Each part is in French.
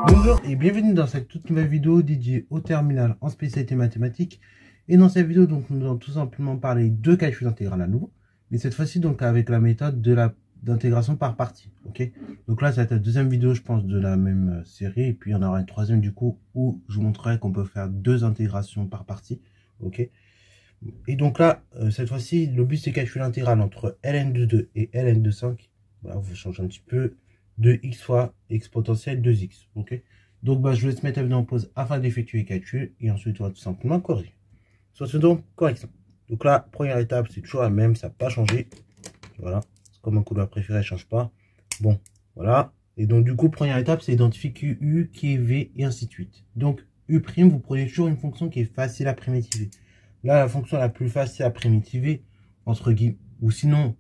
Bonjour et bienvenue dans cette toute nouvelle vidéo dédiée au terminal en spécialité mathématiques. Et dans cette vidéo, donc, nous allons tout simplement parler de calcul intégral à nouveau, mais cette fois-ci donc avec la méthode d'intégration par partie. Ok. Donc là, c'est la deuxième vidéo, je pense, de la même série, et puis il y en aura une troisième du coup où je vous montrerai qu'on peut faire deux intégrations par partie. Ok. Et donc là, cette fois-ci, le but c'est calculer l'intégrale entre ln de 2 et ln de 5. Voilà, vous changez un petit peu. 2x fois x potentiel 2x. Ok. Donc je vous laisse mettre la vidéo en pause afin d'effectuer les calculs et ensuite on va tout simplement corriger. Soit donc correction. Donc là, première étape, c'est toujours la même, ça n'a pas changé. Voilà. C'est comme un couleur préféré, elle change pas. Bon, voilà. Et donc du coup, première étape, c'est identifier QU, qui est V et ainsi de suite. Donc U', vous prenez toujours une fonction qui est facile à primitiver. Là, la fonction la plus facile à primitiver, entre guillemets, ou sinon,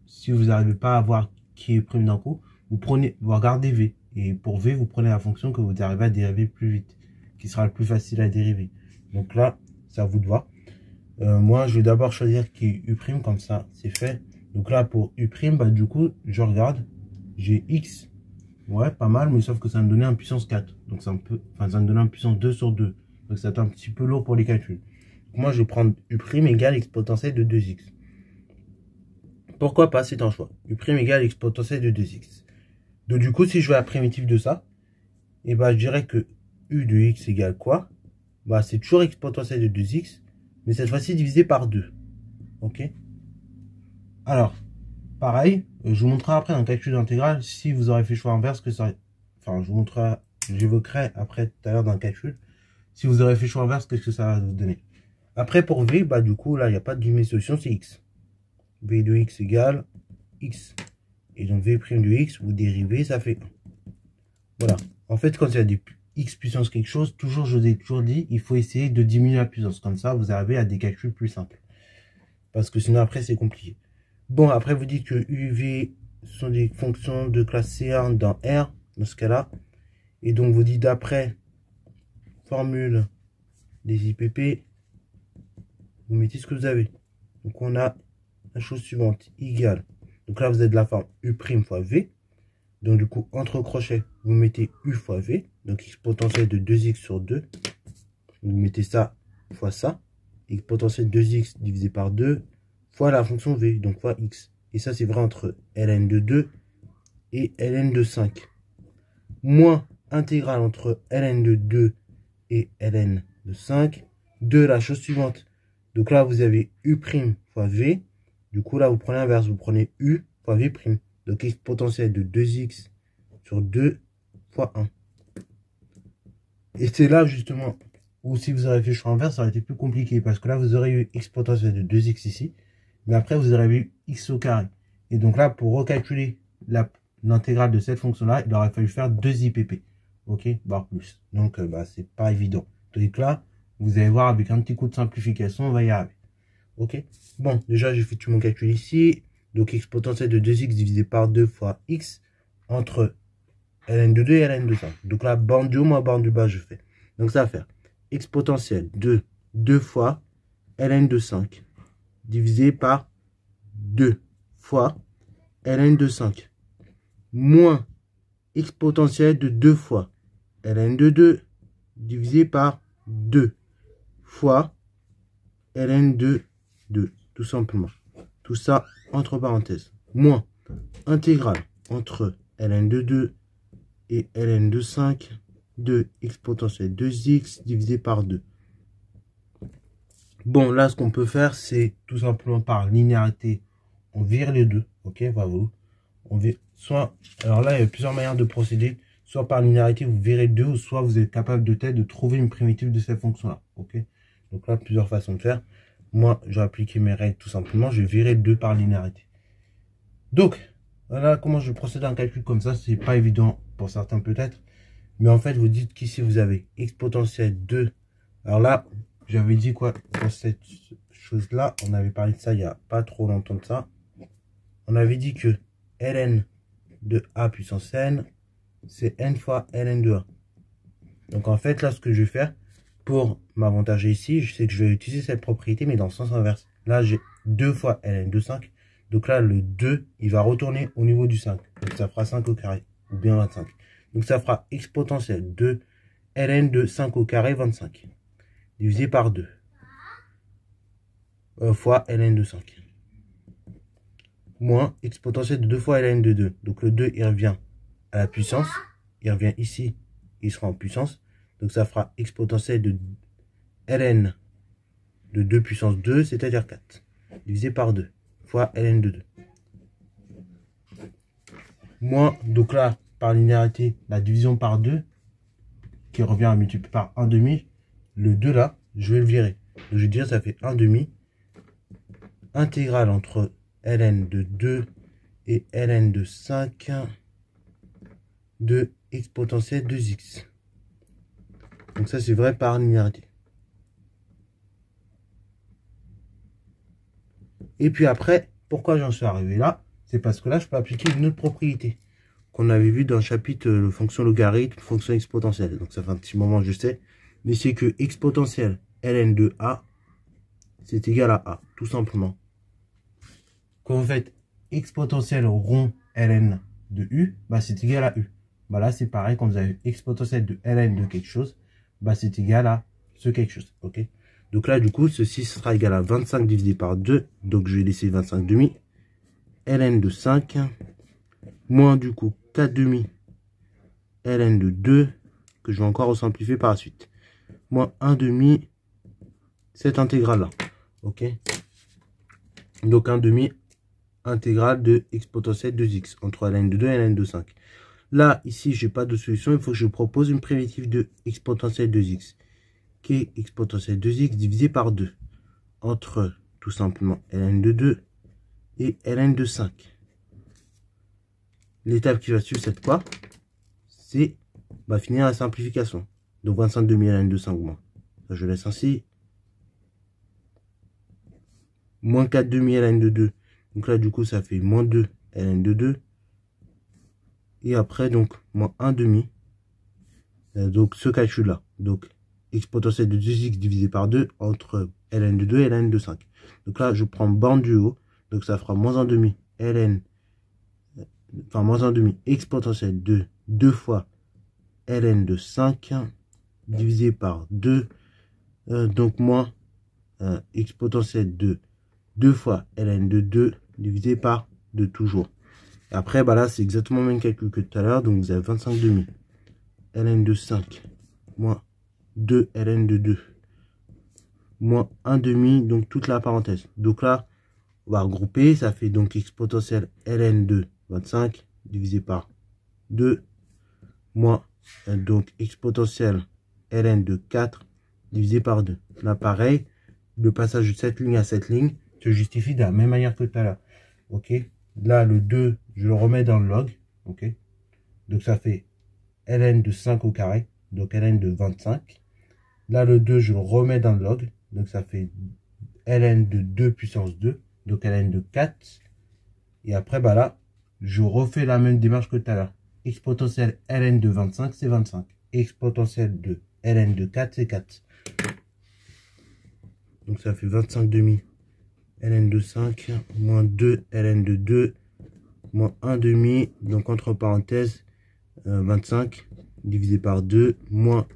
si vous n'arrivez pas à voir qui est prime d'un coup, vous regardez V. Et pour V, vous prenez la fonction que vous arrivez à dériver plus vite, qui sera le plus facile à dériver. Donc là, c'est à vous de voir. Moi, je vais d'abord choisir qui est U', comme ça, c'est fait. Donc là, pour U', du coup, je regarde, j'ai X. Ouais, pas mal, mais sauf que ça me donnait un puissance 4. Donc ça me donnait un puissance 2 sur 2. Donc c'est un petit peu lourd pour les calculs. Donc moi, je vais prendre U' égale x potentiel de 2x. Pourquoi pas, c'est un choix. U' égale x potentiel de 2x. Donc du coup, si je veux la primitive de ça, et je dirais que U de x égale quoi? C'est toujours x potentiel de 2x, mais cette fois-ci divisé par 2. Ok? Alors, pareil, je vous montrerai après dans le calcul d'intégrale, si vous aurez fait choix inverse, que ça aurait... Enfin, j'évoquerai après tout à l'heure dans le calcul, si vous aurez fait choix inverse, qu'est-ce que ça va vous donner? Après, pour V, du coup, là, il n'y a pas de limite solution, c'est x. V de x égale x. Et donc V' de x, vous dérivez, ça fait 1. Voilà. En fait, quand il y a des x puissance quelque chose, je vous ai toujours dit, il faut essayer de diminuer la puissance. Comme ça, vous arrivez à des calculs plus simples. Parce que sinon, après, c'est compliqué. Bon, après, vous dites que U, V sont des fonctions de classe C1 dans R, dans ce cas-là. Et donc, vous dites d'après formule des IPP, vous mettez ce que vous avez. Donc, on a la chose suivante, égale. Donc là, vous avez de la forme U' fois V. Donc du coup, entre crochets, vous mettez U fois V. Donc x potentiel de 2x sur 2. Vous mettez ça fois ça. X potentiel 2x divisé par 2 fois la fonction V. Donc fois x. Et ça, c'est vrai entre ln de 2 et ln de 5. Moins intégrale entre ln de 2 et ln de 5 de la chose suivante. Donc là, vous avez U' fois V. Du coup, là, vous prenez l'inverse. Vous prenez U fois V'. Donc x potentiel de 2x sur 2 fois 1. Et c'est là justement où si vous aurez fait le choix inverse, ça aurait été plus compliqué. Parce que là, vous aurez eu x potentiel de 2x ici. Mais après, vous aurez eu x au carré. Et donc là, pour recalculer l'intégrale de cette fonction-là, il aurait fallu faire 2 IPP. Ok, voire plus. Donc, c'est pas évident. Donc là, vous allez voir, avec un petit coup de simplification, on va y arriver. Ok. Bon, déjà, j'ai fait tout mon calcul ici. Donc, x potentiel de 2x divisé par 2 fois x entre ln de 2 et ln de 5. Donc là, borne du haut moins borne du bas, je fais. Donc, ça va faire x potentiel de 2 fois ln de 5 divisé par 2 fois ln de 5 moins x potentiel de 2 fois ln de 2 divisé par 2 fois ln de 2, tout simplement. Tout ça entre parenthèses. Moins intégrale entre ln de 2 et ln de 5 de x potentiel 2x divisé par 2. Bon, là, ce qu'on peut faire, c'est tout simplement par linéarité, on vire les deux. Ok, bravo. On vire, soit, alors là, il y a plusieurs manières de procéder. Soit par linéarité, vous virez deux, ou soit vous êtes capable de trouver une primitive de cette fonction-là. Ok, donc là, plusieurs façons de faire. Moi, j'ai appliqué mes règles tout simplement. Je virais 2 par linéarité. Donc, voilà comment je procède à un calcul comme ça. C'est pas évident pour certains peut-être. Mais en fait, vous dites qu'ici, vous avez x potentiel 2. Alors là, j'avais dit quoi pour cette chose-là? On avait parlé de ça il n'y a pas trop longtemps de ça. On avait dit que ln de a puissance n, c'est n fois ln de a. Donc en fait, là, ce que je vais faire, pour m'avantager ici, je sais que je vais utiliser cette propriété, mais dans le sens inverse. Là, j'ai 2 fois ln de 5. Donc là, le 2, il va retourner au niveau du 5. Donc ça fera 5 au carré, ou bien 25. Donc ça fera exponentielle de ln de 5 au carré 25 divisé par 2 fois ln de 5 moins exponentielle de 2 fois ln de 2. Donc le 2 il revient à la puissance, il revient ici, il sera en puissance. Donc ça fera exponentielle de ln de 2 puissance 2, c'est-à-dire 4, divisé par 2 fois ln de 2. Moins, donc là, par linéarité, la division par 2, qui revient à multiplier par 1 demi, le 2 là, je vais le virer. Donc je vais dire ça fait 1 demi, intégrale entre ln de 2 et ln de 5 de exponentielle 2x. Donc ça c'est vrai par linéarité. Et puis après, pourquoi j'en suis arrivé là? C'est parce que là, je peux appliquer une autre propriété qu'on avait vu dans le chapitre fonction logarithme, fonction exponentielle. Donc ça fait un petit moment, je sais. Mais c'est que exponentielle ln de a, c'est égal à a, tout simplement. Quand vous faites exponentielle rond ln de u, bah c'est égal à u. Bah là, c'est pareil, quand vous avez exponentielle de ln de quelque chose, bah c'est égal à ce quelque chose. Ok. Donc là, du coup, ceci sera égal à 25 divisé par 2. Donc je vais laisser 25 demi. Ln de 5 moins du coup 4 demi ln de 2 que je vais encore simplifier par la suite moins 1 demi cette intégrale là, ok. Donc 1 demi intégrale de exponentielle 2x entre ln de 2 et ln de 5. Là ici j'ai pas de solution, il faut que je propose une primitive de exponentielle 2x qui est exponentielle 2x divisé par 2 entre tout simplement ln de 2 et ln de 5. L'étape qui va suivre, c'est quoi? C'est finir la simplification. Donc 25 demi ln de 5 moins. Ça, je laisse ainsi. Moins 4 demi ln de 2. Donc là, du coup, ça fait moins 2 ln de 2. Et après, donc, moins 1 demi. Donc, ce calcul-là. Donc, exponentielle de 2x divisé par 2 entre ln de 2 et ln de 5. Donc là, je prends borne du haut. Donc, ça fera moins 1 demi ln. Enfin, moins 1 demi exponentielle de 2 fois ln de 5 divisé par 2. Donc, moins exponentielle de 2 fois ln de 2 divisé par 2 toujours. Et après, bah là, c'est exactement le même calcul que tout à l'heure. Donc, vous avez 25 demi ln de 5 moins 2 ln de 2 moins 1 demi, donc toute la parenthèse. Donc là, on va regrouper. Ça fait donc exponentielle ln de 25 divisé par 2 moins donc exponentielle ln de 4 divisé par 2. Là, pareil, le passage de cette ligne à cette ligne se justifie de la même manière que tout à l'heure. Ok. Là, le 2, je le remets dans le log. Ok. Donc, ça fait ln de 5 au carré. Donc, ln de 25. Là, le 2, je le remets dans le log. Donc, ça fait ln de 2 puissance 2. Donc, ln de 4. Et après, bah là, je refais la même démarche que tout à l'heure. Exponentielle ln de 25, c'est 25. Exponentielle de ln de 4, c'est 4. Donc, ça fait 25 demi ln de 5 moins 2 ln de 2 moins 1 demi, donc entre parenthèses 25 divisé par 2 moins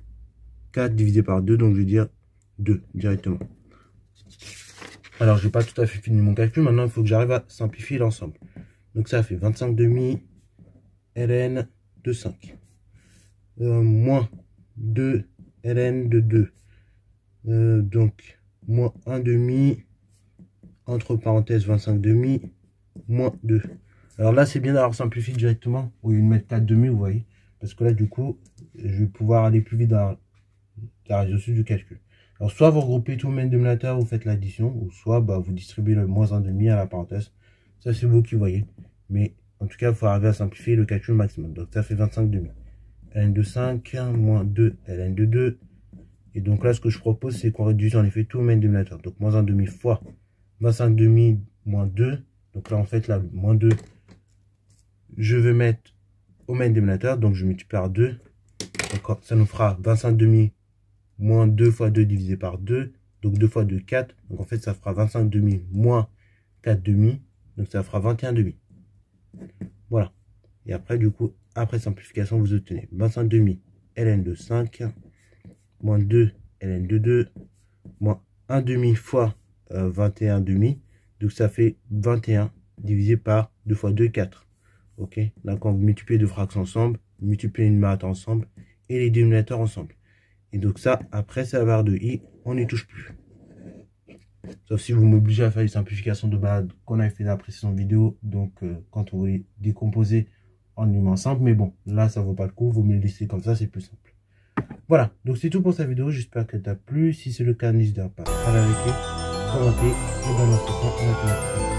4 divisé par 2, donc je vais dire 2 directement. Alors j'ai pas tout à fait fini mon calcul, maintenant il faut que j'arrive à simplifier l'ensemble. Donc ça fait 25 demi ln de 5 moins 2 ln de 2, donc moins 1 demi entre parenthèses 25 demi moins 2. Alors là, c'est bien d'avoir simplifié directement au lieu de mettre 4 demi, vous voyez. Parce que là, du coup, je vais pouvoir aller plus vite dans la résolution du calcul. Alors, soit vous regroupez tout le même dénominateur, vous faites l'addition, ou soit vous distribuez le moins 1 demi à la parenthèse. Ça, c'est vous qui voyez. Mais en tout cas, il faut arriver à simplifier le calcul maximum. Donc, ça fait 25 demi. ln de 5 moins 2 ln de 2. Et donc là, ce que je propose, c'est qu'on réduise en effet tout le même dénominateur. Donc, moins 1 demi fois 25 demi moins 2. Donc là, en fait, là, moins 2, je vais mettre au même dénominateur. Donc, je multiplie par 2. Donc, ça nous fera 25 demi moins 2 fois 2 divisé par 2. Donc, 2 fois 2, 4. Donc, en fait, ça fera 25 demi moins 4 demi. Donc, ça fera 21 demi. Voilà. Et après, du coup, après simplification, vous obtenez 25 demi ln de 5, moins 2 ln de 2, moins 1 demi fois 21 demi. Donc ça fait 21 divisé par 2 fois 2, 4. Ok, là quand vous multipliez deux fractions ensemble, vous multipliez une numérateur ensemble et les dénominateurs ensemble. Et donc ça, après ça la barre de i, on n'y touche plus. Sauf si vous m'obligez à faire les simplifications de base qu'on avait fait dans la précédente vidéo. Donc quand on veut décomposer en éléments simples. Mais bon, là ça vaut pas le coup, vous me le laissez comme ça, c'est plus simple. Voilà, donc c'est tout pour cette vidéo. J'espère qu'elle t'a plu. Si c'est le cas, n'hésite pas à la liker, commenter et dans notre temps.